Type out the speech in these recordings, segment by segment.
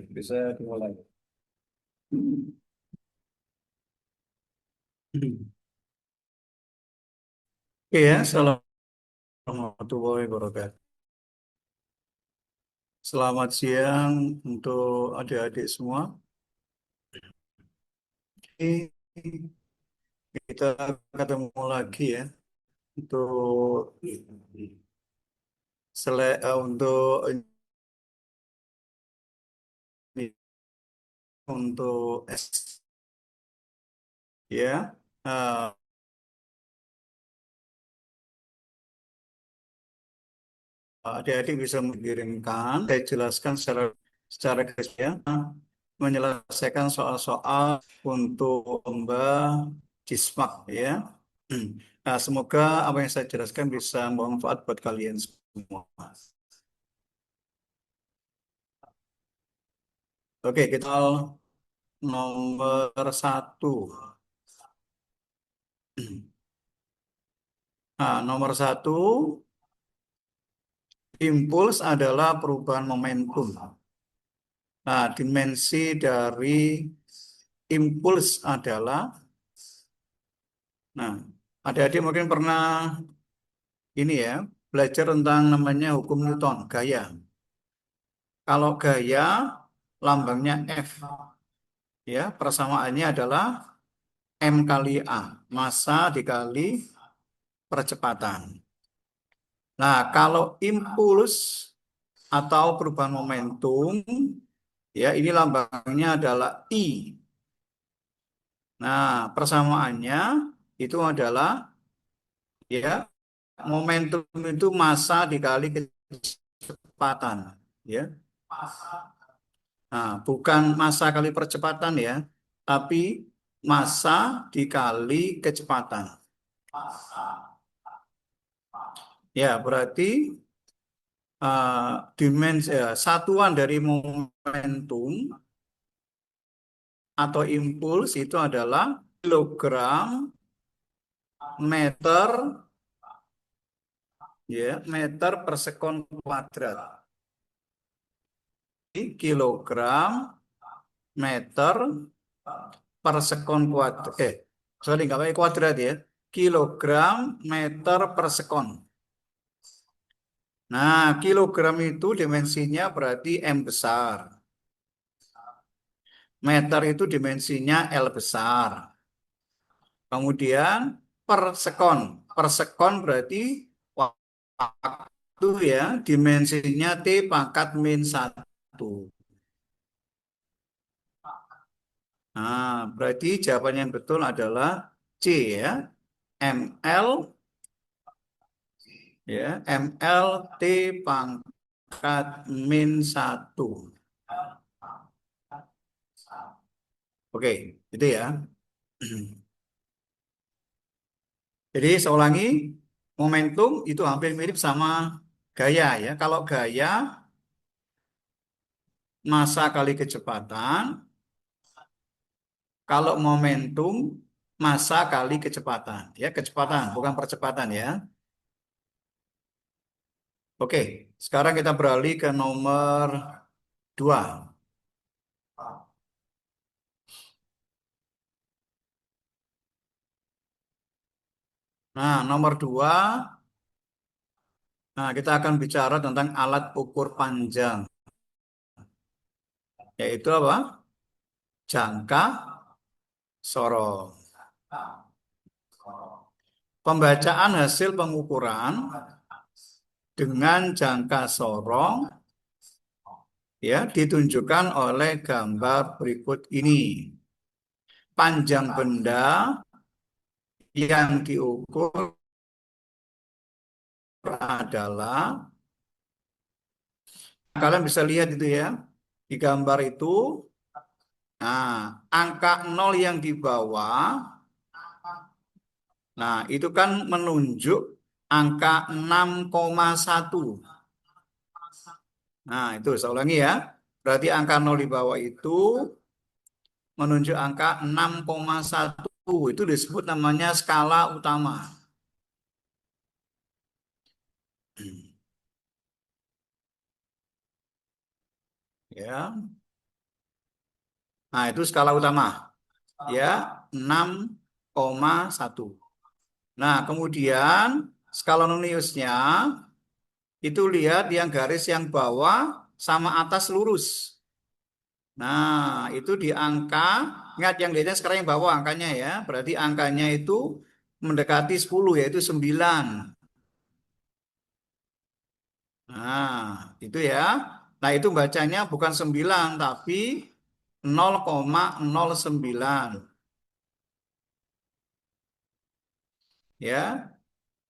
Bisa dimulai. Oke ya, assalamualaikum warahmatullahi wabarakatuh. Selamat siang untuk adik-adik semua. Ini kita ketemu lagi ya untuk untuk ini untuk ya. Eh, Adik-adik bisa mengirimkan, saya jelaskan secara garis ya, menyelesaikan soal-soal untuk lomba Cismak ya. Nah, semoga apa yang saya jelaskan bisa bermanfaat buat kalian semua. Oke, kita nomor satu. Nah, nomor satu, impuls adalah perubahan momentum. Nah, dimensi dari impuls adalah, nah, adik-adik mungkin pernah ini ya, belajar tentang namanya hukum Newton, gaya. Kalau gaya, lambangnya F, ya, persamaannya adalah M kali A, massa dikali percepatan. Nah, kalau impuls atau perubahan momentum, ya ini lambangnya adalah I. Nah, persamaannya itu adalah ya momentum itu massa dikali kecepatan, ya. Nah, bukan massa kali percepatan ya, tapi massa dikali kecepatan. Ya, berarti dimensi satuan dari momentum atau impuls itu adalah kilogram meter ya meter per sekon kuadrat. Kilogram meter per sekon kuadrat. Sorry nggak pakai kuadrat ya. Kilogram meter per sekon. Nah, kilogram itu dimensinya berarti M besar. Meter itu dimensinya L besar. Kemudian per sekon. Per sekon berarti waktu ya, dimensinya T pangkat min 1. Nah, berarti jawaban yang betul adalah C ya. ML ya, ML T pangkat min 1. Oke, itu ya. Jadi saya ulangi, momentum itu hampir mirip sama gaya ya. Kalau gaya massa kali kecepatan, kalau momentum massa kali kecepatan ya, kecepatan bukan percepatan ya. Oke, sekarang kita beralih ke nomor 2. Nah, nomor 2, nah kita akan bicara tentang alat ukur panjang, yaitu apa? Jangka sorong. Pembacaan hasil pengukuran dengan jangka sorong ya ditunjukkan oleh gambar berikut ini. Panjang benda yang diukur adalah, kalian bisa lihat itu ya, di gambar itu, nah, angka 0 yang di bawah, nah, itu kan menunjuk angka 6,1. Nah, itu saya ulangi ya. Berarti angka 0 di bawah itu menunjuk angka 6,1. Itu disebut namanya skala utama. Ya. Nah, itu skala utama. Ya, 6,1. Nah, kemudian skalononiusnya itu lihat yang garis yang bawah sama atas lurus. Nah, itu di angka, ingat yang lihatnya sekarang yang bawah angkanya ya. Berarti angkanya itu mendekati 10 yaitu 9. Nah, itu ya. Nah, itu bacanya bukan 9 tapi 0,09 ya.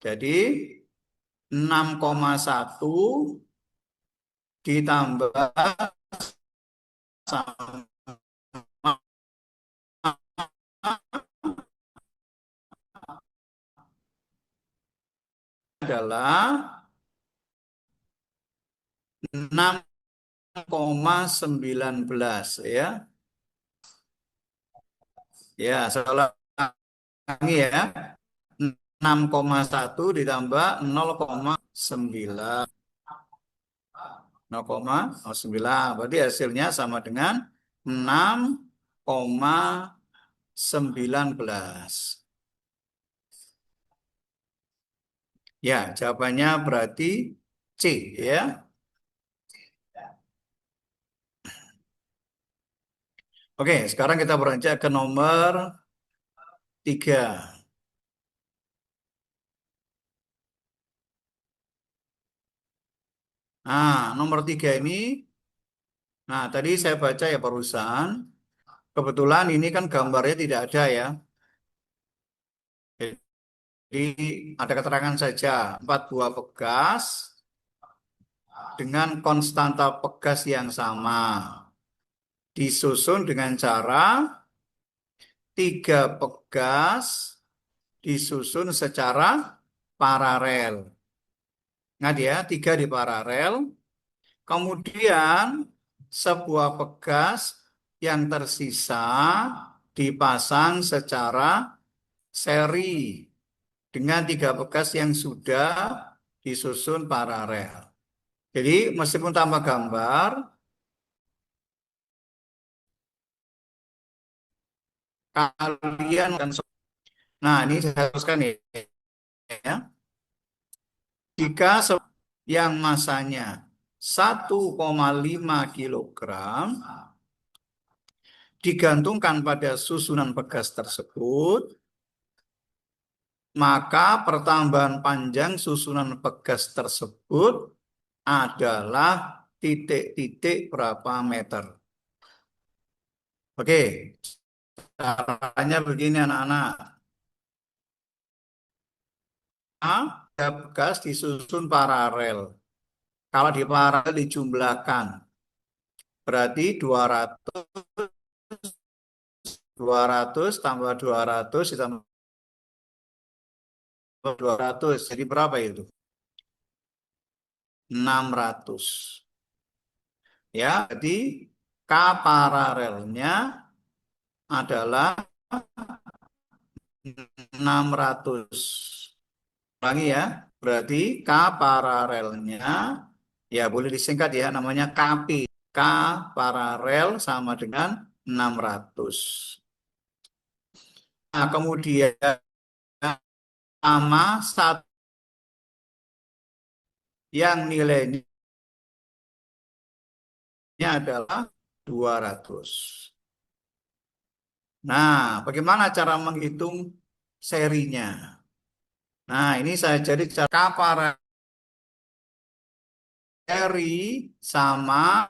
Jadi 6,1 ditambah sama adalah 6,19 ya. Ya, saya ulangi ya. 6,1 ditambah 0,9. 0,9. Berarti hasilnya sama dengan 6,19. Ya, jawabannya berarti C ya. Oke, sekarang kita beranjak ke nomor 3. Nah, nomor 3 ini, nah tadi saya baca ya barusan, kebetulan ini kan gambarnya tidak ada ya. Jadi ada keterangan saja, 4 buah pegas dengan konstanta pegas yang sama. Disusun dengan cara 3 pegas disusun secara paralel. Ingat ya, 3 di paralel. Kemudian sebuah pegas yang tersisa dipasang secara seri dengan 3 pegas yang sudah disusun paralel. Jadi meskipun tambah gambar, kalian akan. Nah, ini saya teruskan ya. Jika yang masanya 1,5 kilogram digantungkan pada susunan pegas tersebut, maka pertambahan panjang susunan pegas tersebut adalah titik-titik berapa meter. Oke, caranya begini anak-anak. Gas disusun paralel. Kalau di paralel dijumlahkan, berarti 200 tambah 200 ditambah 200. Jadi berapa itu? 600. Ya, jadi K paralelnya adalah 600. Ulangi ya. Berarti K paralelnya ya boleh disingkat ya namanya KP. K paralel sama dengan 600. Nah, kemudian sama satu yang nilainya adalah 200. Nah, bagaimana cara menghitung serinya? Nah, ini saya jadi cara K paralel seri sama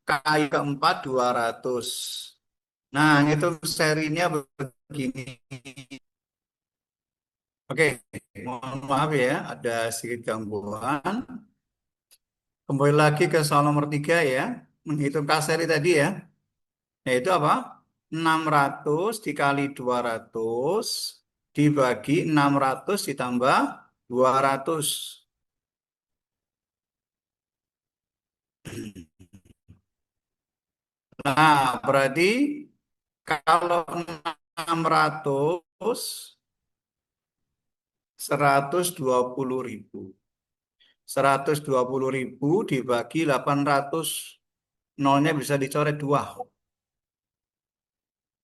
kali keempat 200. Nah, itu serinya begini. Oke, mohon maaf ya, ada sedikit gangguan. Kembali lagi ke soal nomor 3 ya. Menghitung K seri tadi ya. Yaitu apa? 600 dikali 200 dibagi 600 ditambah 200. Nah, berarti kalau 600 120.000. 120.000 dibagi 800. Nolnya bisa dicoret 2.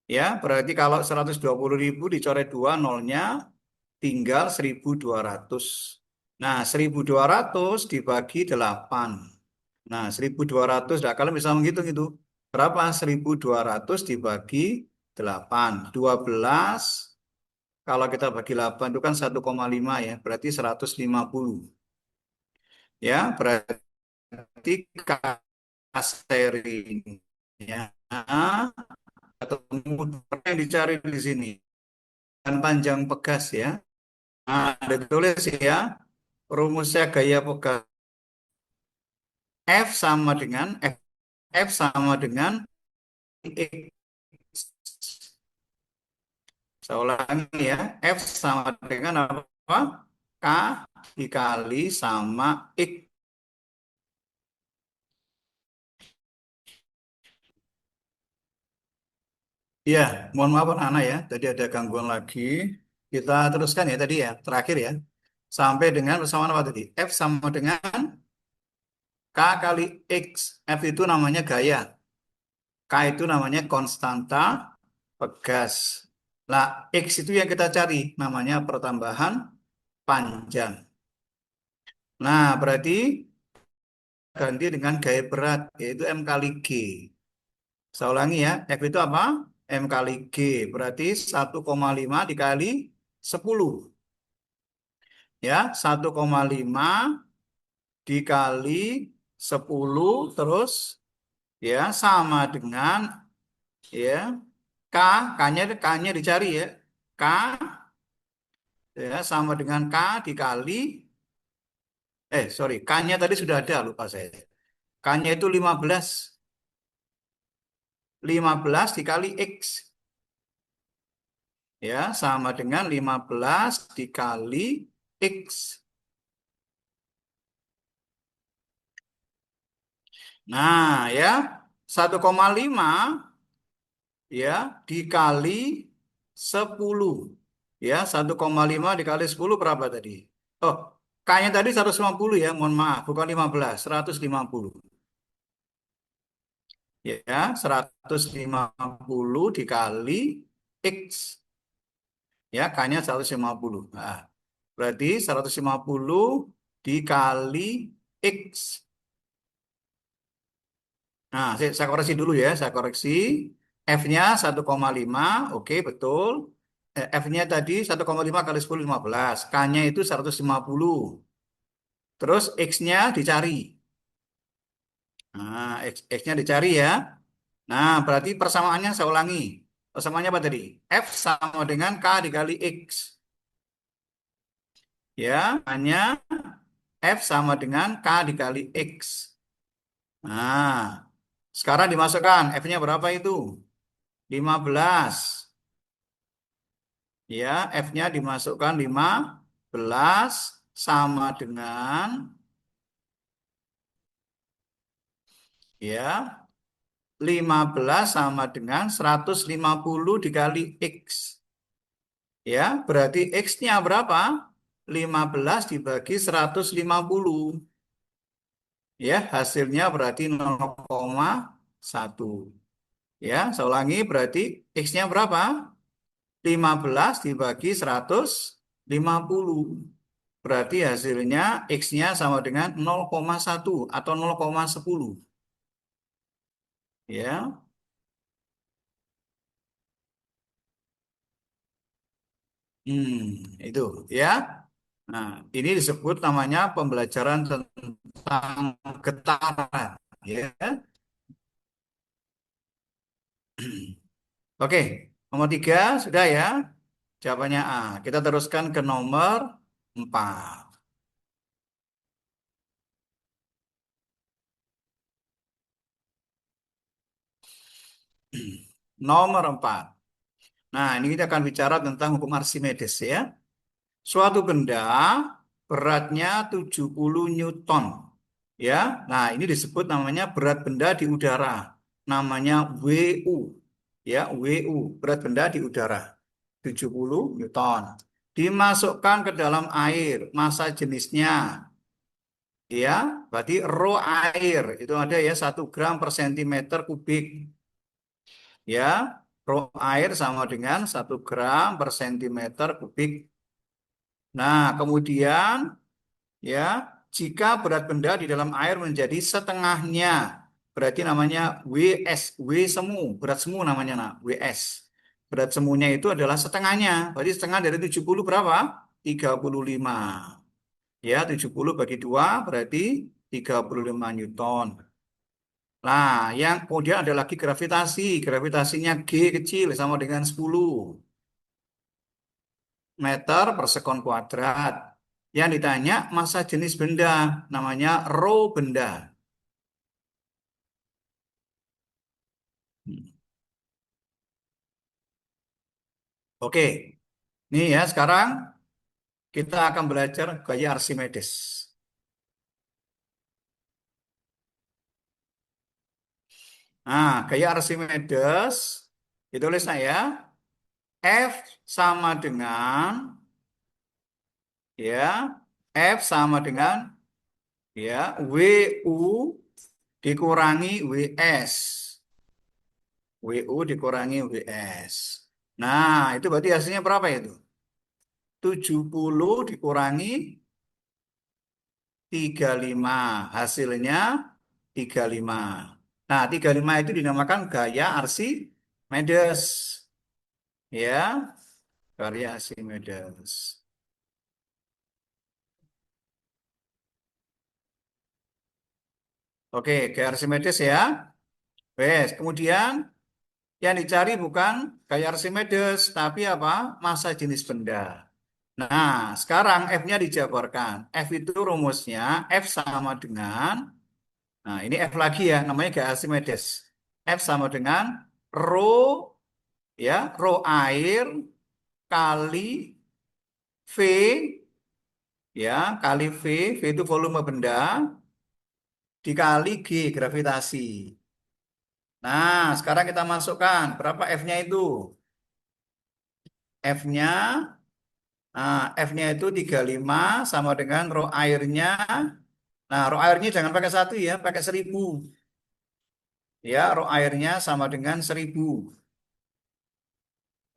Ya, berarti kalau 120.000 dicoret 2 nolnya tinggal 1.200. Nah, 1.200 dibagi 8. Nah, 1.200. Nah, kalian bisa menghitung itu. Berapa 1.200 dibagi 8? 12. Kalau kita bagi 8 itu kan 1,5 ya. Berarti 150. Ya, berarti kaserinya ketemu yang dicari di sini. Dan panjang pegas ya. Nah, ada tulis ya. Rumusnya gaya pegas. F sama dengan F sama dengan X. Saya ulangi ya. F sama dengan apa? K dikali sama X. Ya, mohon maaf anak-anak ya. Tadi ada gangguan lagi. Kita teruskan ya tadi ya. Terakhir ya. Sampai dengan persamaan apa tadi? F sama dengan K kali X. F itu namanya gaya. K itu namanya konstanta pegas. Nah, X itu yang kita cari. Namanya pertambahan panjang. Nah, berarti ganti dengan gaya berat, yaitu M kali G. Saya ulangi ya, F itu apa? M kali G, berarti 1,5 dikali 10. Ya, 1,5 dikali 10, terus ya sama dengan ya K, K-nya dicari ya. K ya sama dengan K dikali, sorry, K-nya tadi sudah ada, lupa saya. K-nya itu 15. 15 dikali X. Ya, sama dengan 15 dikali X. Nah, ya, 1,5 ya dikali 10. Ya, 1,5 dikali 10 berapa tadi? Oh, K-nya tadi 150 ya, mohon maaf, bukan 15, 150. Ya, 150 dikali X. Ya, K-nya 150. Nah, berarti 150 dikali X. Nah, saya koreksi dulu ya, saya koreksi. F-nya 1,5, oke betul. F-nya tadi 1,5 kali 10, 15. K-nya itu 150. Terus X-nya dicari. Nah, X-nya dicari ya. Nah, berarti persamaannya saya ulangi. Persamaannya apa tadi? F sama dengan K dikali X. Ya, hanya F sama dengan K dikali X. Nah, sekarang dimasukkan. F-nya berapa itu? 15. Ya, F-nya dimasukkan 15 sama dengan ya 15 sama dengan 150 dikali X. Ya, berarti X-nya berapa? 15 dibagi 150. Ya, hasilnya berarti 0,1. Ya, saya ulangi berarti X-nya berapa? 15 dibagi 150. Berarti hasilnya X-nya sama dengan 0,1 atau 0,10. Ya, itu ya. Nah, ini disebut namanya pembelajaran tentang getaran. Ya, oke. Nomor 3 sudah ya. Jawabannya A. Kita teruskan ke nomor 4. Nomor 4. Nah, ini kita akan bicara tentang hukum Archimedes ya. Suatu benda beratnya 70 Newton. Ya, nah ini disebut namanya berat benda di udara. Namanya WU. Ya, WU, berat benda di udara. 70 Newton. Dimasukkan ke dalam air, massa jenisnya Ya, berarti rho air itu ada ya 1 gram per sentimeter kubik. Ya, rho air sama dengan 1 gram per sentimeter kubik. Nah, kemudian ya, jika berat benda di dalam air menjadi setengahnya, berarti namanya WS, W semu, berat semu namanya nah, WS. Berat semunya itu adalah setengahnya. Berarti setengah dari 70 berapa? 35. Ya, 70 bagi 2 berarti 35 Newton. Nah, yang kemudian ada lagi gravitasi. Gravitasinya G kecil sama dengan 10 meter per sekon kuadrat. Yang ditanya massa jenis benda, namanya rho benda. Oke, nih ya sekarang kita akan belajar gaya Archimedes. Nah, gaya Archimedes ditulis saya F sama dengan ya F sama dengan ya WU dikurangi WS. WU dikurangi WS. Nah, itu berarti hasilnya berapa itu? 70 dikurangi 35. Hasilnya 35. Nah, 35 itu dinamakan gaya Archimedes. Ya, gaya Archimedes. Oke, gaya Archimedes ya. Wes, kemudian yang dicari bukan gaya Archimedes, tapi apa? Massa jenis benda. Nah, sekarang F-nya dijabarkan. F itu rumusnya F sama dengan, nah ini F lagi ya, namanya gaya Archimedes. F sama dengan rho, ya, rho air kali V, ya, kali V itu volume benda, dikali G, gravitasi. Nah, sekarang kita masukkan, berapa F-nya itu? F-nya, nah, F-nya itu 35 sama dengan rho airnya. Nah, rho airnya jangan pakai 1 ya, pakai 1000. Ya, rho airnya sama dengan 1000.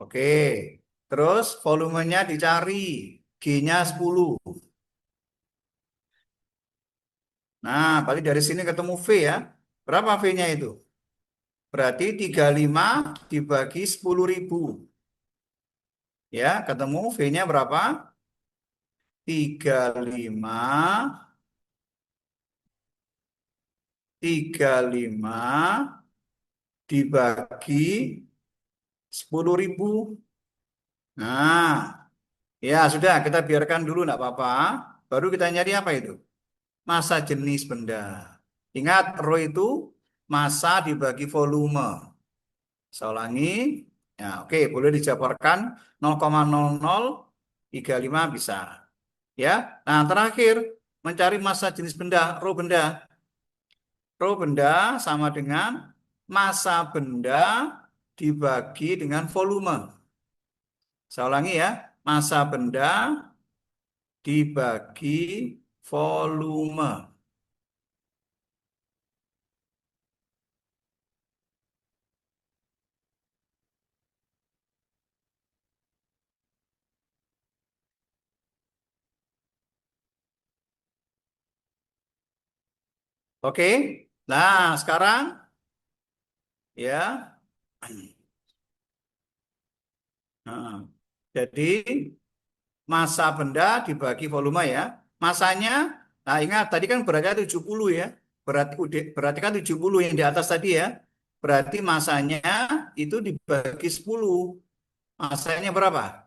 Oke, terus volumenya dicari, G-nya 10. Nah, berarti dari sini ketemu V ya. Berapa V-nya itu? Berarti 35 dibagi 10.000. Ya, ketemu V-nya berapa? 35, 35 dibagi 10.000. Nah, ya sudah kita biarkan dulu enggak apa-apa. Baru kita nyari apa itu? Massa jenis benda. Ingat, rho itu massa dibagi volume. Saya ulangi. Ya, oke, boleh dijabarkan 0,0035 bisa. Ya. Nah, terakhir mencari massa jenis benda, rho benda. Rho benda sama dengan massa benda dibagi dengan volume. Saya ulangi ya, massa benda dibagi volume. Oke. Nah, sekarang ya. Nah, jadi massa benda dibagi volume ya. Massanya, nah ingat tadi kan beratnya 70 ya. Berarti kan 70 yang di atas tadi ya. Berarti massanya itu dibagi 10. Massanya berapa?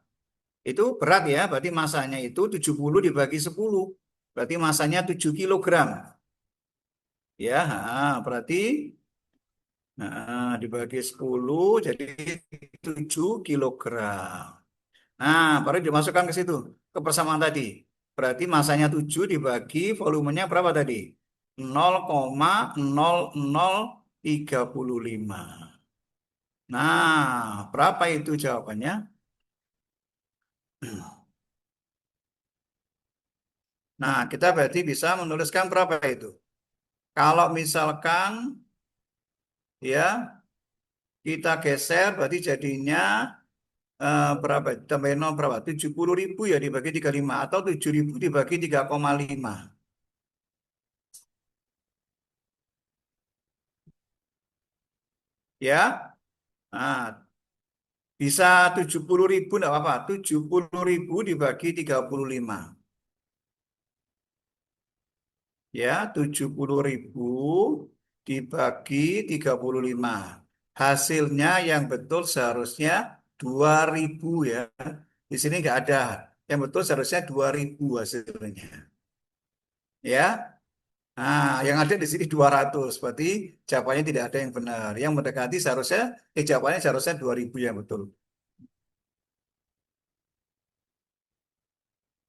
Itu berat ya, berarti massanya itu 70 dibagi 10. Berarti massanya 7 kilogram. Ya, berarti dibagi 10 jadi 7 kilogram. Nah, baru dimasukkan ke situ, ke persamaan tadi. Berarti masanya 7 dibagi volumenya berapa tadi? 0,0035. Nah, berapa itu jawabannya? Nah, kita berarti bisa menuliskan berapa itu? Kalau misalkan ya kita geser berarti jadinya berapa? Tambahin nol berapa? 70.000 ya dibagi 35 atau 7.000 dibagi 3,5 ya. Nah, bisa 70.000 enggak apa-apa. 70.000 dibagi 35 ya. 70.000 dibagi 35. Hasilnya yang betul seharusnya 2.000 ya. Di sini nggak ada. Yang betul seharusnya 2.000 hasilnya. Ya. Nah, yang ada di sini 200. Berarti jawabannya tidak ada yang benar. Yang mendekati seharusnya, jawabannya seharusnya 2.000 yang betul.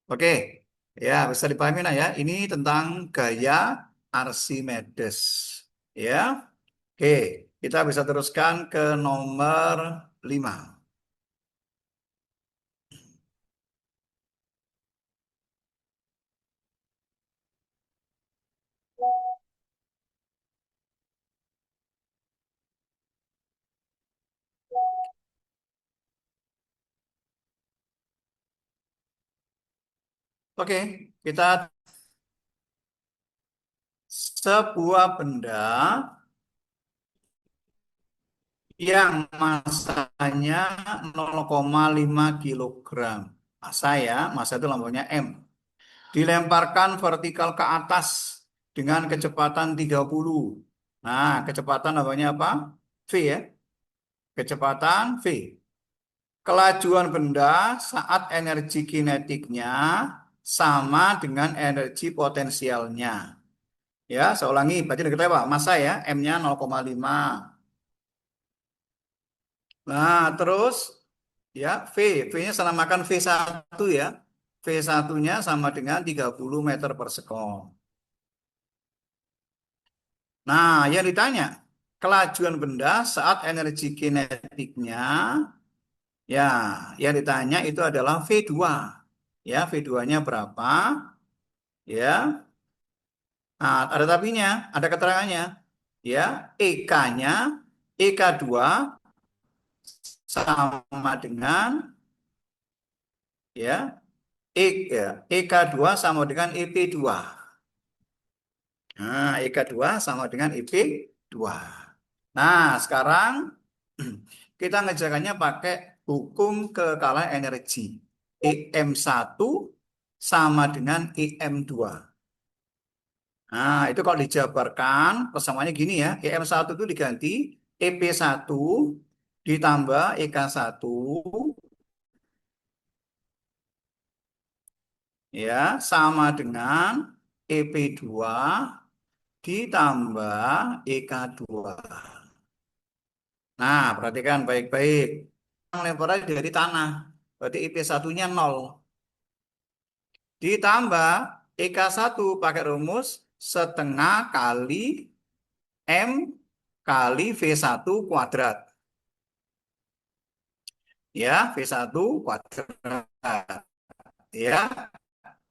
Oke, ya bisa dipahami lah ya. Ini tentang gaya Archimedes. Ya, oke. Kita bisa teruskan ke nomor 5. Oke, kita sebuah benda yang masanya 0,5 kilogram. Masa ya, masa itu lambungnya M. Dilemparkan vertikal ke atas dengan kecepatan 30. Nah, kecepatan namanya apa? V ya, kecepatan V. Kelajuan benda saat energi kinetiknya sama dengan energi potensialnya. Ya, saya ulangi, berarti kita apa? Massa ya, M-nya 0,5. Nah, terus ya V, V-nya saya namakan V1 ya. V1-nya sama dengan 30 meter per sekon. Nah, yang ditanya, kelajuan benda saat energi kinetiknya, ya, yang ditanya itu adalah V2. Ya, V2-nya berapa? Ya, nah, ada tapinya, ada keterangannya. Ya, EK-nya, EK2 sama dengan, ya, ya, EK2 sama dengan EP2. Nah, EK2 sama dengan EP2. Nah, sekarang kita ngejakannya pakai hukum kekalahan energi. EM1 sama dengan EM2. Nah, itu kalau dijabarkan, persamaannya gini ya. EM1 itu diganti EP1 ditambah EK1 ya sama dengan EP2 ditambah EK2. Nah, perhatikan baik-baik. Lemparannya dari tanah. Berarti IP1-nya 0. Ditambah EK1 pakai rumus setengah kali M kali V1 kuadrat. Ya, V1 kuadrat. Ya,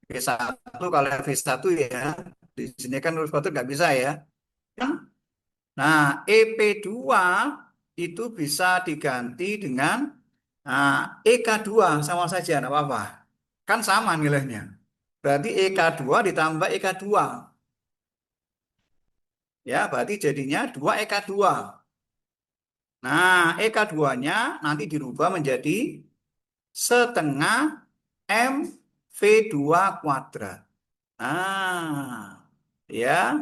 V1 kali V1 ya. Di sini kan rumus kuadrat nggak bisa ya. Nah, EP2 itu bisa diganti dengan EK2 sama saja, enggak apa-apa. Kan sama nilainya. Berarti EK2 ditambah EK2. Ya, berarti jadinya 2 EK2. Nah, EK2-nya nanti dirubah menjadi setengah M V2 kuadrat. Nah, ya.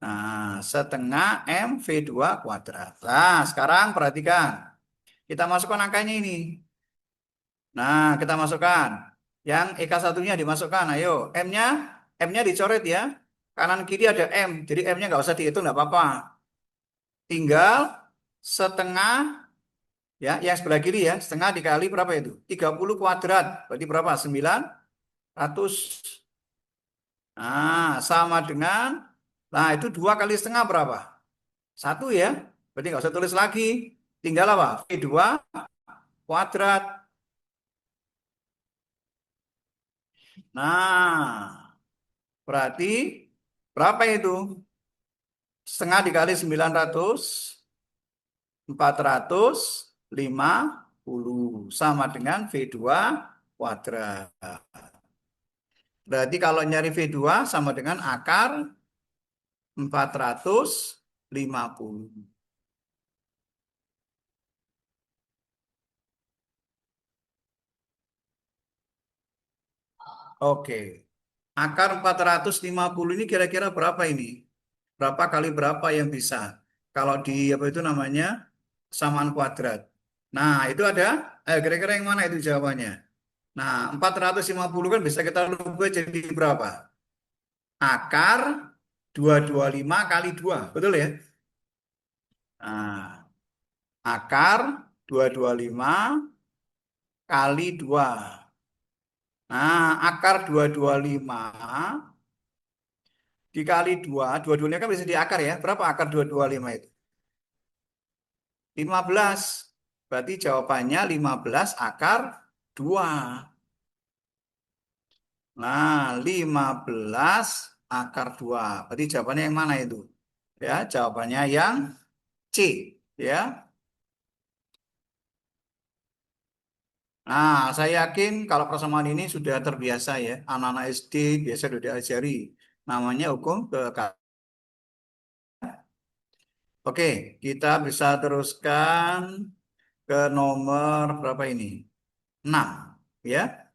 Nah, setengah M V2 kuadrat. Nah, sekarang perhatikan. Kita masukkan angkanya ini. Nah, kita masukkan. Yang EK1-nya dimasukkan. Ayo, M-nya dicoret ya. Kanan kiri ada M. Jadi M-nya nggak usah dihitung, nggak apa-apa. Tinggal setengah, ya, yang sebelah kiri ya. Setengah dikali berapa itu? 30 kuadrat. Berarti berapa? 900. Nah, sama dengan, nah itu 2 kali setengah berapa? 1 ya. Berarti nggak usah tulis lagi. Tinggal apa? V2 kuadrat. Nah, berarti berapa itu? Setengah dikali 900, 450 sama dengan V2 kuadrat. Berarti kalau nyari V2 sama dengan akar 450. Oke. Akar 450 ini kira-kira berapa ini? Berapa kali berapa yang bisa? Kalau di apa itu namanya? Samaan kuadrat. Nah, itu ada. Kira-kira yang mana itu jawabannya? Nah, 450 kan bisa kita rubah jadi berapa? Akar 225 kali 2, betul ya? Nah, akar 225 kali 2. Nah, akar 225 dikali 2, 225 kan bisa diakar ya. Berapa akar 225 itu? 15. Berarti jawabannya 15 akar 2. Nah, 15 akar 2. Berarti jawabannya yang mana itu? Ya, jawabannya yang C. Ya. Nah, saya yakin kalau persamaan ini sudah terbiasa ya. Anak-anak SD biasa sudah diajari. Namanya hukum ke. Oke, kita bisa teruskan ke nomor berapa ini? 6, ya.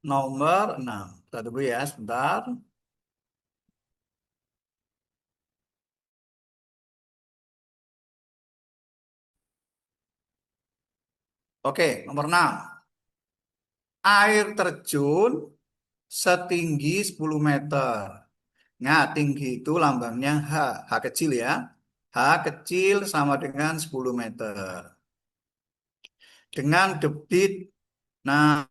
Nomor 6. Kita tunggu ya sebentar. Oke, nomor 6. Air terjun setinggi 10 meter. Nah, tinggi itu lambangnya H. H kecil ya. H kecil sama dengan 10 meter. Dengan debit. Nah,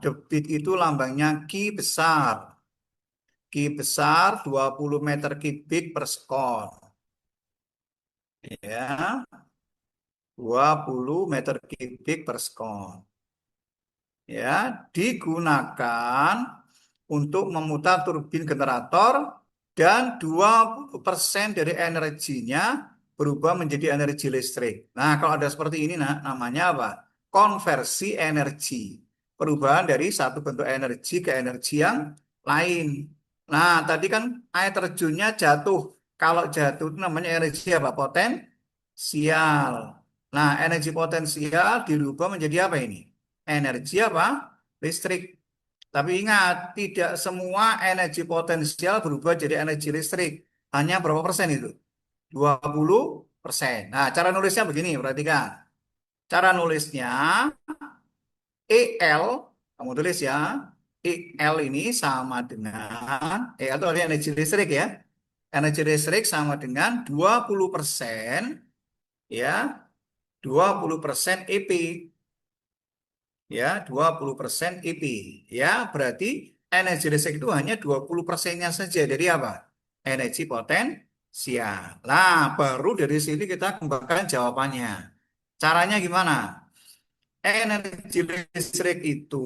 debit itu lambangnya Q besar. Q besar 20 meter kubik per sekon. Ya, 20 meter kubik per sekon. Ya, digunakan untuk memutar turbin generator dan 20% dari energinya berubah menjadi energi listrik. Nah, kalau ada seperti ini namanya apa? Konversi energi. Perubahan dari satu bentuk energi ke energi yang lain. Nah, tadi kan air terjunnya jatuh. Kalau jatuh itu namanya energi apa? Potensial. Nah, energi potensial dirubah menjadi apa ini? Energi apa? Listrik. Tapi ingat, tidak semua energi potensial berubah jadi energi listrik. Hanya berapa persen itu? 20%. Nah, cara nulisnya begini, perhatikan. Cara nulisnya EL, kamu tulis ya. EL ini sama dengan, EL itu artinya energi listrik ya. Energi listrik sama dengan 20% ya, 20% EP. Ya, 20% IP. Ya, berarti energi listrik itu hanya 20%-nya saja. Jadi apa? Energi potensial. Nah, baru dari sini kita kembangkan jawabannya. Caranya gimana? Energi listrik itu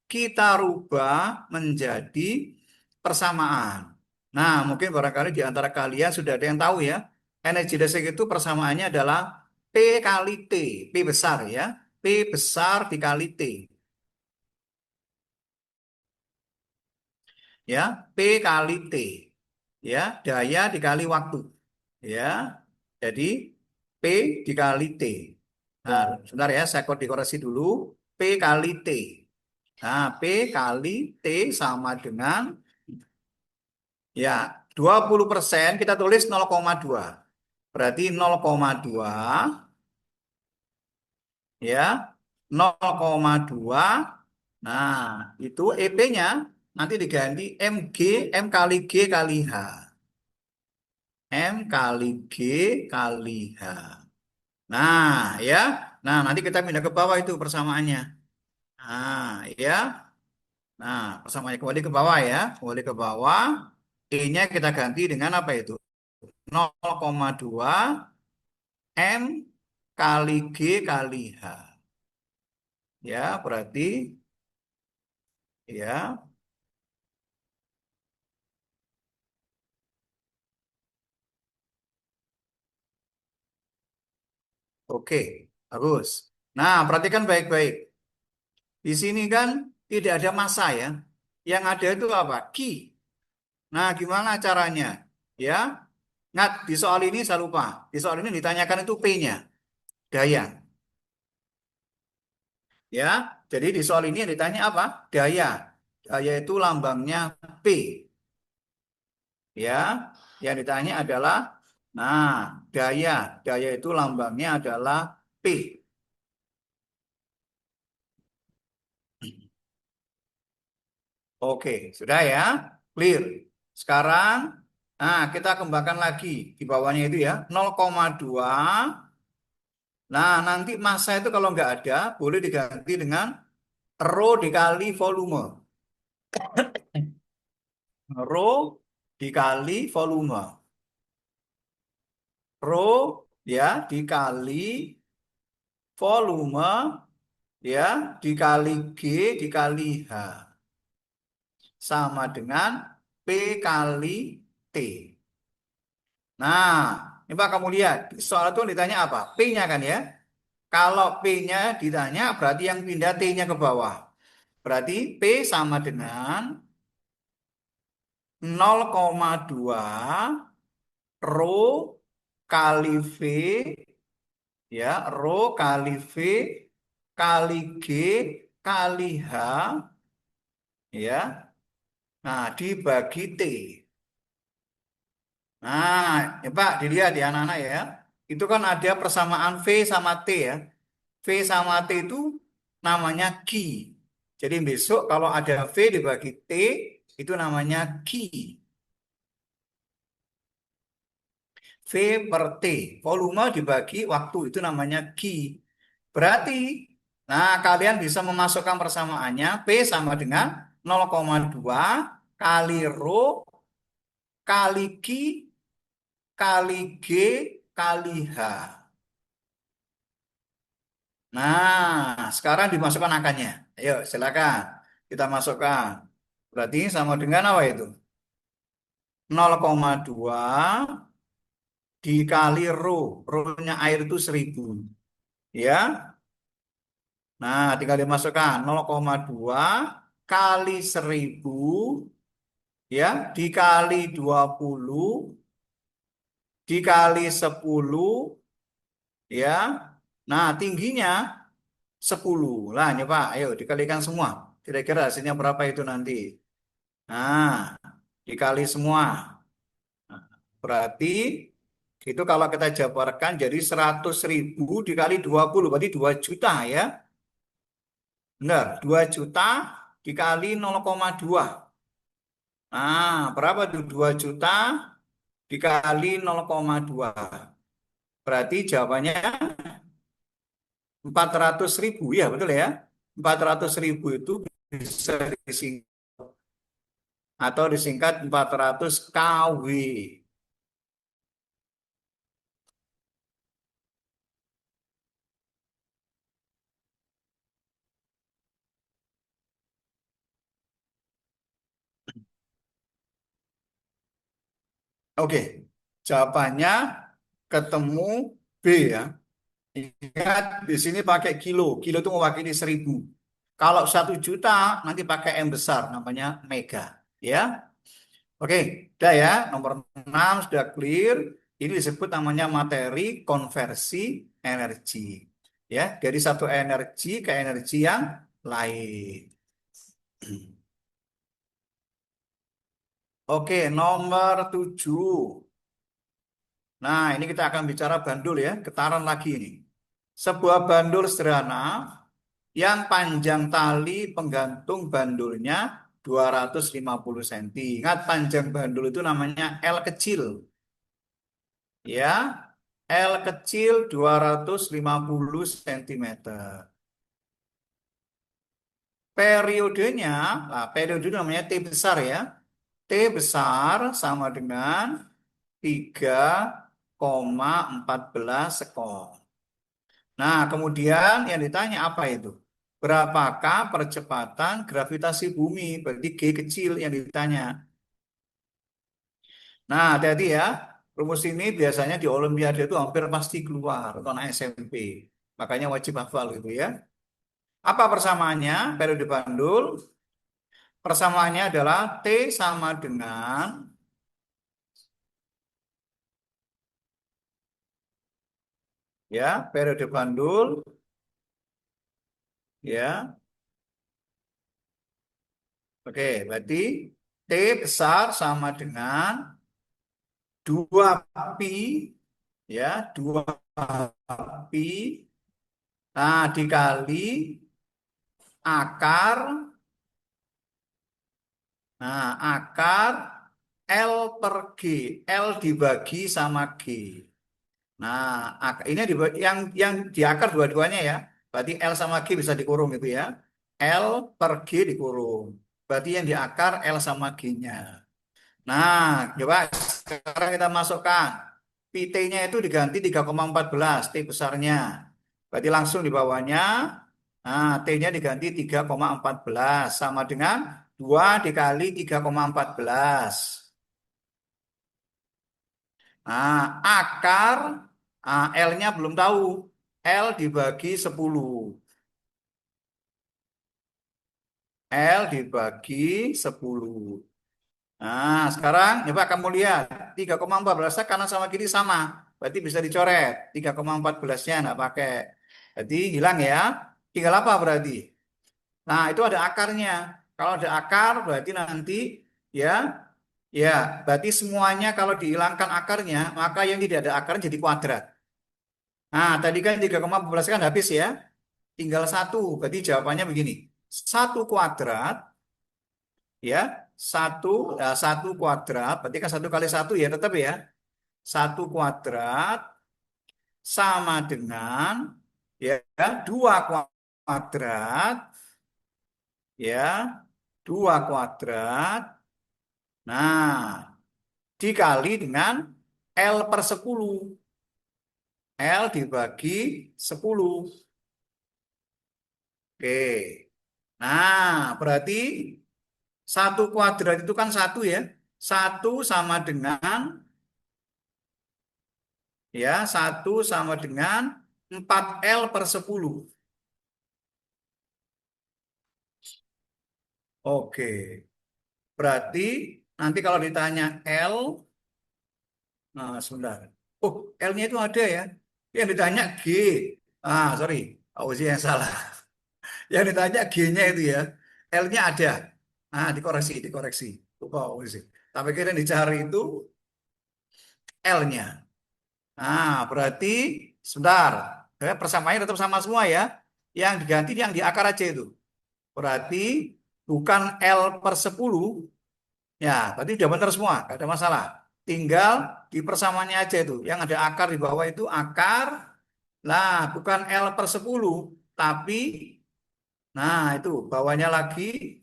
kita rubah menjadi persamaan. Nah, mungkin barangkali di antara kalian sudah ada yang tahu ya. Energi listrik itu persamaannya adalah P kali T. P besar ya. P besar dikali T. Ya, P kali T. Ya, daya dikali waktu. Ya, jadi P dikali T. Nah, sebentar ya, saya koreksi dulu. P kali T. Nah, P kali T sama dengan, ya, 20% kita tulis 0,2. Berarti 0,2, ya, 0,2. Nah, itu EP-nya nanti diganti MG, M kali G kali H. M kali G kali H. Nah, ya. Nah, nanti kita pindah ke bawah itu persamaannya. Nah, ya. Nah, persamaannya kembali ke bawah ya. Kembali ke bawah. E-nya kita ganti dengan apa itu? 0,2 M kali G kali H. Ya, berarti ya, oke, bagus. Nah, perhatikan baik-baik. Di sini kan tidak ada massa ya. Yang ada itu apa? Ki. Nah, gimana caranya? Ya, ngat di soal ini saya lupa. Di soal ini ditanyakan itu P-nya, daya. Ya, jadi di soal ini yang ditanya apa? Daya. Daya itu lambangnya P. Ya, yang ditanya adalah, nah, daya. Daya itu lambangnya adalah P. Oke, sudah ya, clear. Sekarang, nah kita kembangkan lagi di bawahnya itu ya, 0,2. Nah, nanti massa itu kalau nggak ada, boleh diganti dengan rho dikali volume. Rho dikali volume. Rho ya dikali volume ya dikali G dikali H sama dengan P kali T. Nah, ini Pak kamu lihat, soal itu ditanya apa? P-nya kan ya. Kalau P-nya ditanya berarti yang pindah T-nya ke bawah. Berarti P sama dengan 0,2 rho kali V ya, rho kali V kali G kali H ya. Nah, dibagi T. Nah, ya Pak, dilihat ya anak-anak ya. Itu kan ada persamaan V sama T ya. V sama T itu namanya Ki. Jadi besok kalau ada V dibagi T, itu namanya Ki. V per T. Volume dibagi waktu, itu namanya Ki. Berarti, nah kalian bisa memasukkan persamaannya. P sama dengan 0,2 kali rho kali Ki kali G kali H. Nah, sekarang dimasukkan angkanya. Ayo, silakan. Kita masukkan. Berarti sama dengan apa itu? 0,2 dikali rho. Rho-nya air itu 1000. Ya. Nah, tinggal dimasukkan 0,2 kali 1000 ya dikali 20 dikali 10 ya. Nah, tingginya 10. Lah, nyoba ayo dikalikan semua. Kira-kira hasilnya berapa itu nanti? Nah, dikali semua. Nah, berarti itu kalau kita jabarkan jadi 100.000 dikali 20 berarti 2 juta ya. Benar, 2 juta dikali 0,2. Nah, berapa tuh 2 juta dikali 0,2? Berarti jawabannya 400.000 ya, betul ya? 400.000 itu bisa disingkat atau disingkat 400 kW. Oke, jawabannya ketemu B ya. Ingat di sini pakai kilo. Kilo itu mewakili 1000. Kalau 1 juta nanti pakai M besar namanya mega. Ya, oke, udah ya. Nomor 6 sudah clear. Ini disebut namanya materi konversi energi. Ya, dari satu energi ke energi yang lain. Oke, nomor 7. Nah, ini kita akan bicara bandul ya, getaran lagi ini. Sebuah bandul sederhana yang panjang tali penggantung bandulnya 250 cm. Ingat panjang bandul itu namanya L kecil. Ya, L kecil 250 cm. Periodenya, nah periode namanya T besar ya. T besar sama dengan 3,14 sekon. Nah, kemudian yang ditanya apa itu? Berapakah percepatan gravitasi bumi? Berarti G kecil yang ditanya. Nah, hati-hati ya. Rumus ini biasanya di Olimpiade itu hampir pasti keluar atau anak SMP. Makanya wajib hafal gitu ya. Apa persamaannya? Periode Bandul. Persamaannya adalah T sama dengan ya periode Bandul ya. Oke, berarti T besar sama dengan 2 pi ya, 2 pi nah dikali akar akar L per G. L dibagi sama G. Nah, ini yang di akar dua-duanya ya. Berarti L sama G bisa dikurung gitu ya. L per G dikurung. Berarti yang di akar L sama G-nya. Nah, coba sekarang kita masukkan. PT-nya itu diganti 3,14, T besarnya. Berarti langsung di bawahnya, nah T-nya diganti 3,14. Sama dengan 2 dikali 3,14. Nah, akar L-nya belum tahu. L dibagi 10. L dibagi 10. Nah, sekarang coba kamu lihat. 3,14 kanan sama kiri sama. Berarti bisa dicoret. 3,14-nya nggak pakai. Berarti hilang ya. Tinggal apa berarti? Nah, itu ada akarnya. Kalau ada akar berarti nanti ya ya berarti semuanya kalau dihilangkan akarnya, maka yang tidak ada akarnya jadi kuadrat. Nah, tadi kan 3,14 kan habis ya. Tinggal satu. Berarti jawabannya begini. Satu kuadrat ya satu kuadrat berarti kan 1 kali 1 ya tetap ya 1 kuadrat sama dengan ya 2 kuadrat ya 2 kuadrat nah dikali dengan L per 10 L dibagi 10. Oke, nah berarti 1 kuadrat itu kan satu ya. Satu sama dengan ya 1 sama dengan 4L per 10. Oke, berarti nanti kalau ditanya L, nah sebentar. Oh, L-nya itu ada ya. Yang ditanya G. Sorry. Oh, sih yang salah. Yang ditanya G-nya itu ya. L-nya ada. Dikoreksi. Lupa, oh, sih. Tapi kita yang dicari itu L-nya. Berarti sebentar. Persamaannya tetap sama semua ya. Yang diganti yang di akar aja itu. Berarti bukan L per 10. Ya, berarti udah benar semua. Gak ada masalah. Tinggal di persamaannya aja itu. Yang ada akar di bawah itu akar. Nah, bukan L per 10. Tapi, nah itu bawahnya lagi.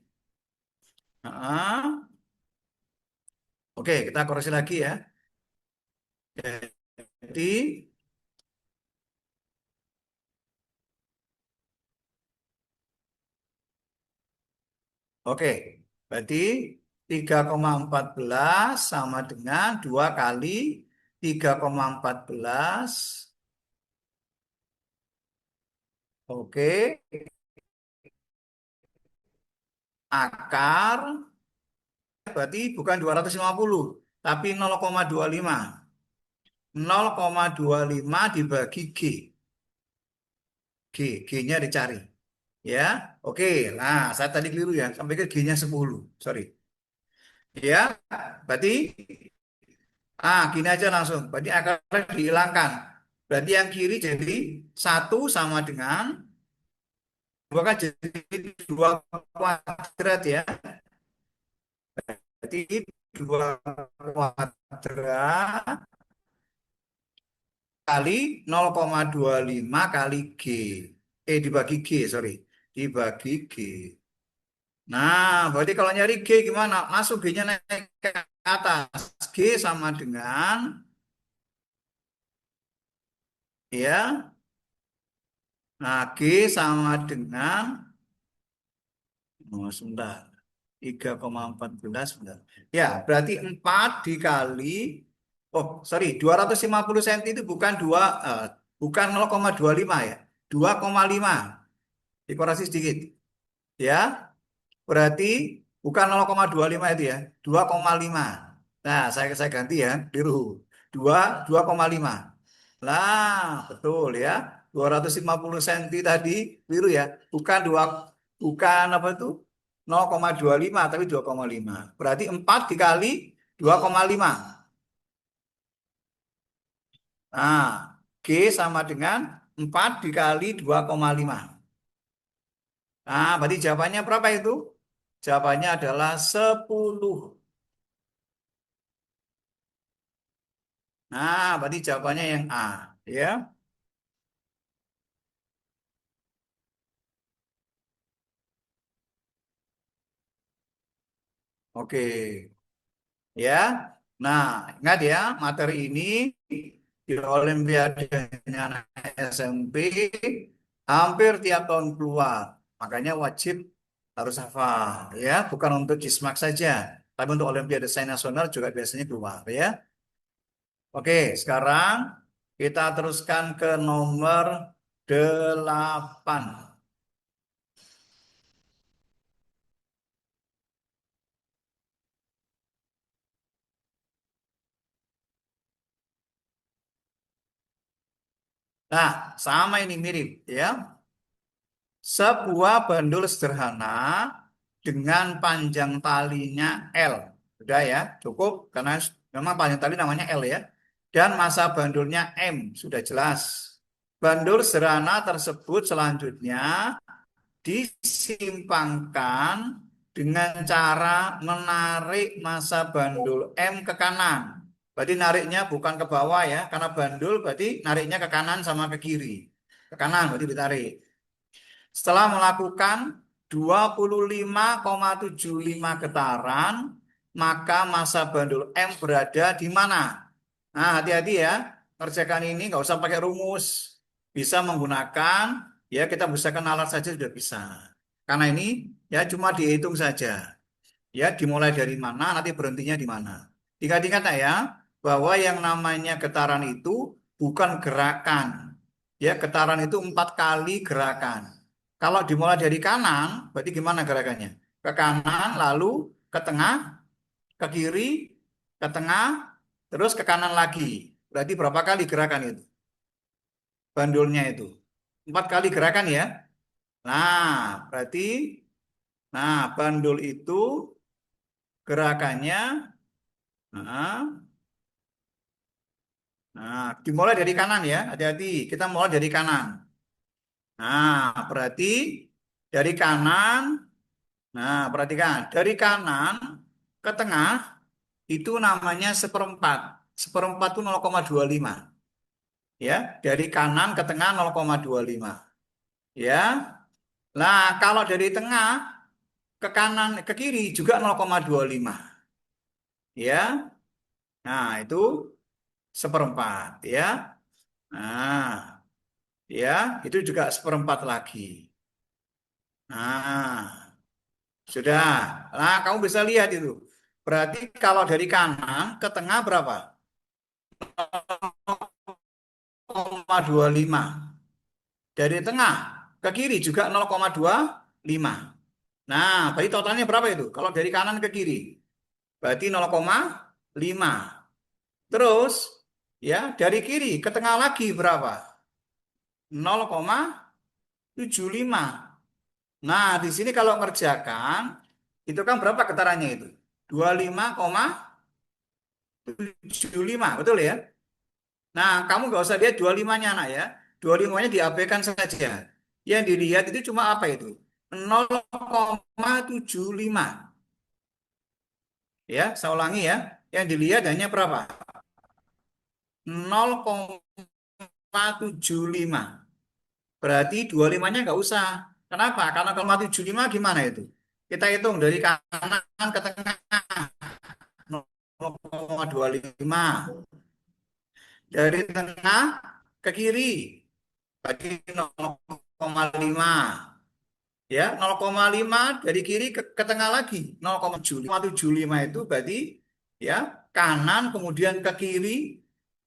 Nah, oke, kita koreksi lagi ya. Jadi, oke, berarti 3,14 sama dengan 2 kali 3,14. Oke, akar berarti bukan 250, tapi 0,25. 0,25 dibagi G. G-nya dicari. Ya, oke. Nah, saya tadi keliru ya, sampai ke G-nya 10. Sorry. Ya, berarti gini aja langsung. Berarti akarnya dihilangkan. Berarti yang kiri jadi 1 sama dengan 2 kan jadi 2 kuadrat ya. Berarti 2 kuadrat kali 0,25 kali G. Dibagi G, sorry. Dibagi G. Nah, berarti kalau nyari G gimana? Masuk G-nya naik ke atas. G sama dengan, ya, nah G sama dengan, oh, sebentar, 3,14, sebentar. Ya, berarti 4 dikali, oh sorry, 250 cm itu bukan bukan 0,25 ya, 2,5. Dikorasi sedikit. Ya, berarti bukan 0,25 itu ya, 2,5. Nah, saya ganti ya, biru. 2,5. Lah, betul ya. 250 cm tadi biru ya. Bukan apa itu? 0,25 tapi 2,5. Berarti 4 dikali 2,5. Nah, G sama dengan 4 dikali 2,5. Nah, berarti jawabannya berapa itu? Jawabannya adalah 10. Nah, berarti jawabannya yang A, ya. Oke, ya. Nah, ingat ya, materi ini di Olimpiade anak SMP hampir tiap tahun keluar. Makanya wajib harus hafal, ya. Bukan untuk Cismak saja, tapi untuk Olimpiade Sains Nasional juga biasanya keluar, ya. Oke, sekarang kita teruskan ke nomor 8. Nah, sama ini mirip ya. Sebuah bandul sederhana dengan panjang talinya L. Sudah ya, cukup karena memang panjang tali namanya L ya. Dan massa bandulnya M, sudah jelas. Bandul sederhana tersebut selanjutnya disimpangkan dengan cara menarik massa bandul M ke kanan. Berarti nariknya bukan ke bawah ya, karena bandul berarti nariknya ke kanan sama ke kiri. Ke kanan berarti ditarik. Setelah melakukan 25,75 getaran, maka massa bandul M berada di mana? Nah, hati-hati ya. Kerjakan ini nggak usah pakai rumus. Bisa menggunakan, ya kita bisa alat saja sudah bisa. Karena ini ya cuma dihitung saja. Ya, dimulai dari mana, nanti berhentinya di mana. Ingat-ingat ya, bahwa yang namanya getaran itu bukan gerakan. Ya, getaran itu 4 kali gerakan. Kalau dimulai dari kanan, berarti gimana gerakannya? Ke kanan, lalu ke tengah, ke kiri, ke tengah, terus ke kanan lagi. Berarti berapa kali gerakan itu? Bandulnya itu. 4 kali gerakan ya. Nah, berarti, nah bandul itu gerakannya, nah, dimulai dari kanan ya. Hati-hati, kita mulai dari kanan. Nah, berarti dari kanan, nah perhatikan, dari kanan ke tengah itu namanya seperempat. Seperempat itu 0,25. Ya, dari kanan ke tengah 0,25. Ya. Nah, kalau dari tengah ke kanan ke kiri juga 0,25. Ya. Nah, itu seperempat ya. Nah, ya, itu juga seperempat lagi. Nah, sudah. Nah, kamu bisa lihat itu. Berarti kalau dari kanan ke tengah berapa? 0,25. Dari tengah ke kiri juga 0,25. Nah, berarti totalnya berapa itu? Kalau dari kanan ke kiri, berarti 0,5. Terus, ya, dari kiri ke tengah lagi berapa? 0,75. Nah, di sini kalau ngerjakan, itu kan berapa getarannya itu? 25,75, betul ya? Nah, kamu nggak usah lihat 25-nya anak ya. 25-nya diabaikan saja. Yang dilihat itu cuma apa itu? 0,75. Ya, saya ulangi ya. Yang dilihat hanya berapa? 0,75. Berarti 25-nya nggak usah. Kenapa? Karena 0,75 gimana itu? Kita hitung dari kanan ke tengah 0,25. Dari tengah ke kiri bagi 0,5. Ya, 0,5 dari kiri ke tengah lagi 0,75 itu berarti ya kanan kemudian ke kiri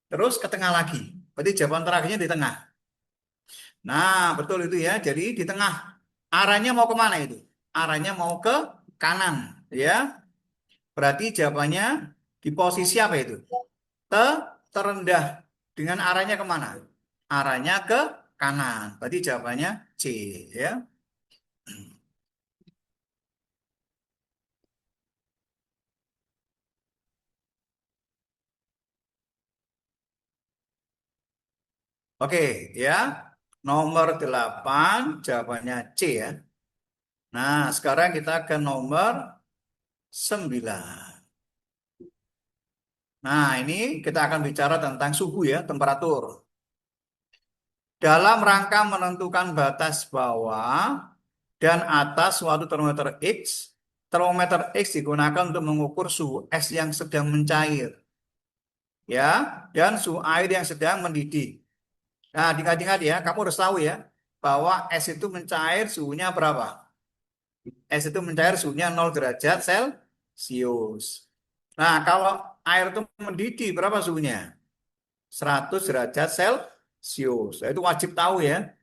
terus ke tengah lagi. Berarti jawaban terakhirnya di tengah. Nah, betul itu ya. Jadi di tengah. Arahnya mau kemana itu? Arahnya mau ke kanan, ya. Berarti jawabannya di posisi apa itu? Terendah. Dengan arahnya kemana? Arahnya ke kanan. Berarti jawabannya C, ya. Oke, ya. Nomor 8 jawabannya C ya. Nah, sekarang kita ke nomor 9. Nah, ini kita akan bicara tentang suhu ya, temperatur. Dalam rangka menentukan batas bawah dan atas suatu termometer X digunakan untuk mengukur suhu es yang sedang mencair, ya, dan suhu air yang sedang mendidih. Nah, ingat-ingat ya, kamu harus tahu ya, bahwa es itu mencair suhunya berapa? Es itu mencair suhunya 0 derajat Celcius. Nah, kalau air itu mendidih, berapa suhunya? 100 derajat Celcius. Nah, itu wajib tahu ya.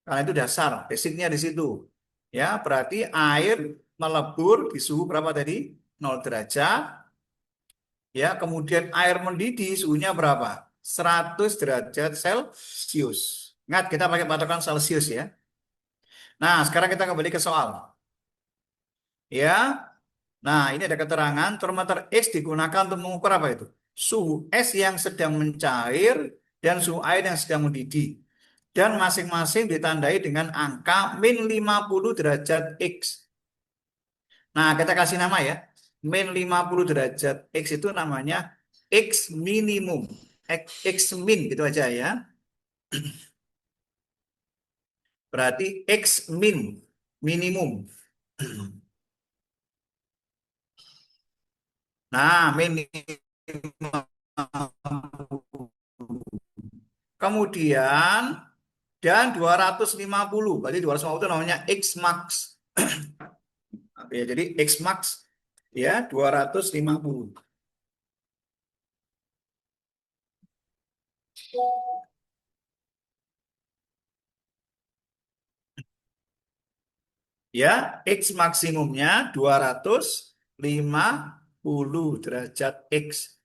Karena itu dasar, basicnya di situ. Ya, berarti air melebur di suhu berapa tadi? 0 derajat. Ya, kemudian air mendidih suhunya berapa? 100 derajat Celcius. Ingat, kita pakai patokan Celcius ya. Nah, sekarang kita kembali ke soal. Ya, nah ini ada keterangan termometer X digunakan untuk mengukur apa itu? Suhu es yang sedang mencair dan suhu air yang sedang mendidih. Dan masing-masing ditandai dengan angka min 50 derajat X. Nah, kita kasih nama ya. Min 50 derajat X itu namanya X minimum. X min gitu aja ya. Berarti X min, minimum. Nah, minimum. Kemudian dan 250. Berarti 250 itu namanya X max. Ya, jadi X max ya 250. Ya, X maksimumnya 250 derajat X.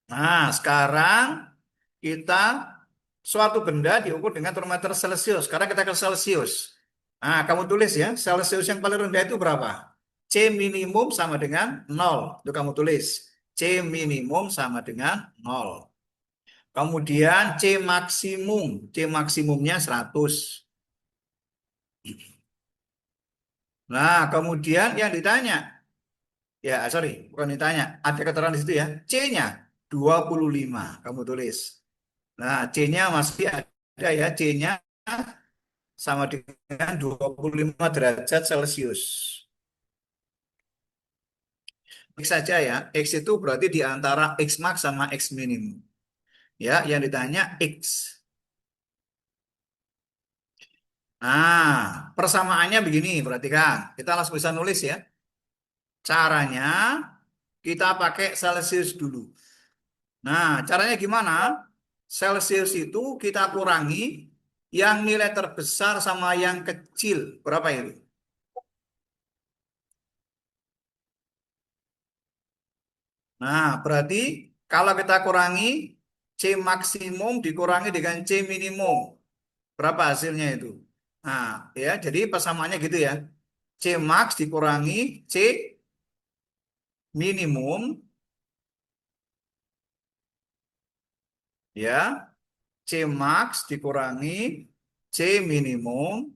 Nah, sekarang kita suatu benda diukur dengan termometer Celcius. Sekarang kita ke Celcius. Nah, kamu tulis ya, Celcius yang paling rendah itu berapa? C minimum sama dengan 0. Itu kamu tulis. C minimum sama dengan 0. Kemudian C maksimum. C maksimumnya 100. Nah, kemudian yang ditanya. Ya, sorry, bukan ditanya. Ada keterangan di situ ya. C-nya 25. Kamu tulis. Nah, C-nya masih ada ya. C-nya sama dengan 25 derajat Celcius. X saja ya. X itu berarti di antara X max sama X minimum. Ya, yang ditanya X. Nah, persamaannya begini, perhatikan. Kita langsung bisa nulis ya. Caranya kita pakai Celsius dulu. Nah, caranya gimana? Celsius itu kita kurangi yang nilai terbesar sama yang kecil. Berapa itu? Nah, berarti kalau kita kurangi C maksimum dikurangi dengan C minimum. Berapa hasilnya itu? Nah, ya, jadi persamaannya gitu ya. C max dikurangi C minimum, ya. C max dikurangi C minimum.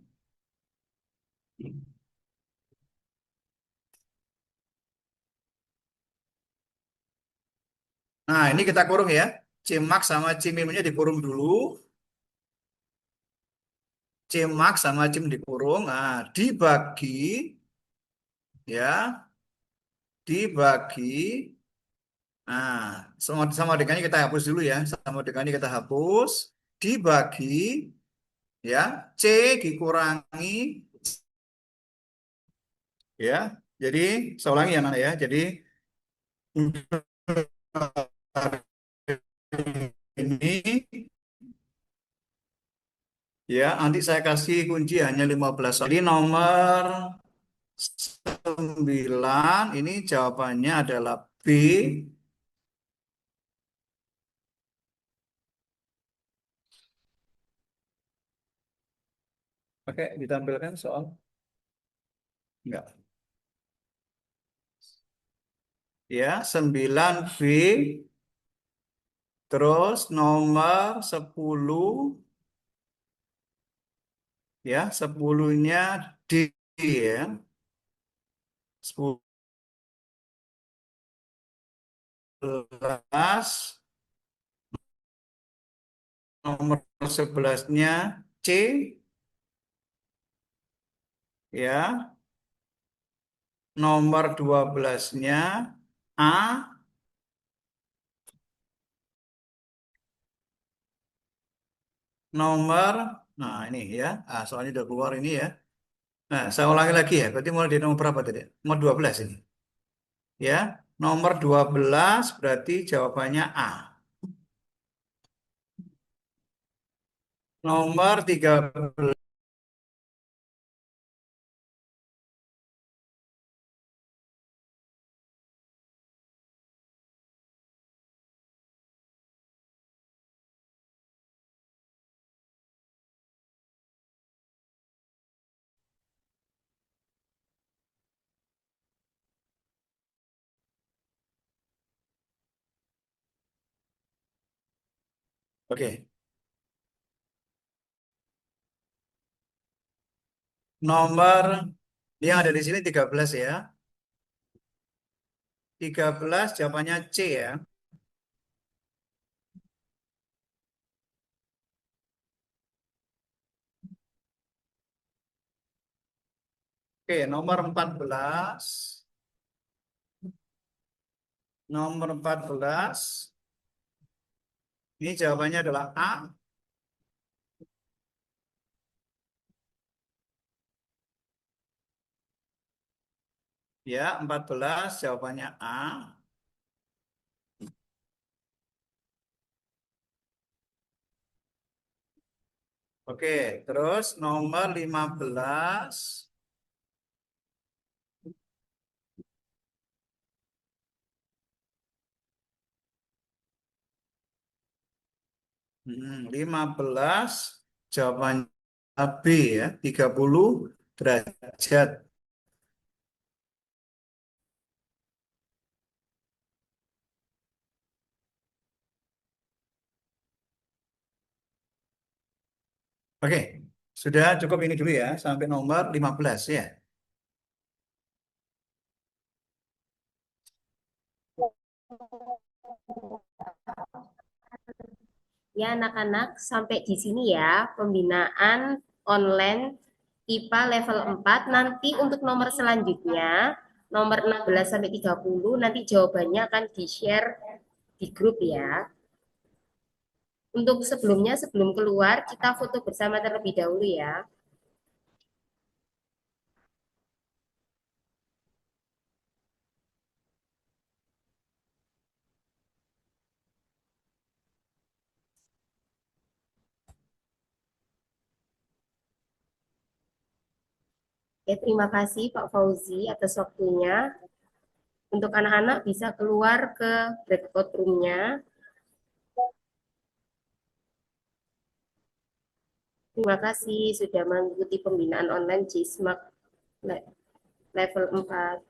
Nah, ini kita kurung ya. C max sama C minimumnya dikurung dulu. C max sama C dikurung. Nah, dibagi ya dibagi, nah sama dengannya kita hapus dulu ya, sama dengannya kita hapus, dibagi ya C dikurangi ya. Jadi saya ulangi ya Nana ya. Jadi ini ya nanti saya kasih kunci hanya 15. Jadi nomor 9 ini jawabannya adalah B. Oke, ditampilkan soal enggak? Ya, 9B terus nomor 10 ya, 10-nya D ya. 11 nomor 11-nya C ya. Nomor 12-nya A. Nomor, nah ini ya, soalnya udah keluar ini ya. Nah, saya ulangi lagi ya, berarti mulai dari nomor berapa tadi? Nomor 12 ini. Ya, nomor 12 berarti jawabannya A. Nomor 13, oke. Nomor yang ada di sini 13 ya. 13 jawabannya C ya. Oke, nomor 14. Nomor 14. Ini jawabannya adalah A. Ya, 14 jawabannya A. Oke, terus nomor 15. 15 jawabannya B ya, 30 derajat. Oke, sudah cukup ini dulu ya, sampai nomor 15 ya. Ya, anak-anak, sampai di sini ya pembinaan online IPA level 4. Nanti untuk nomor selanjutnya, nomor 16 sampai 30, nanti jawabannya akan di-share di grup ya. Untuk sebelumnya, sebelum keluar, kita foto bersama terlebih dahulu ya. Oke, terima kasih Pak Fauzi atas waktunya. Untuk anak-anak bisa keluar ke breakout room-nya. Terima kasih sudah mengikuti pembinaan online GSMAK level 4.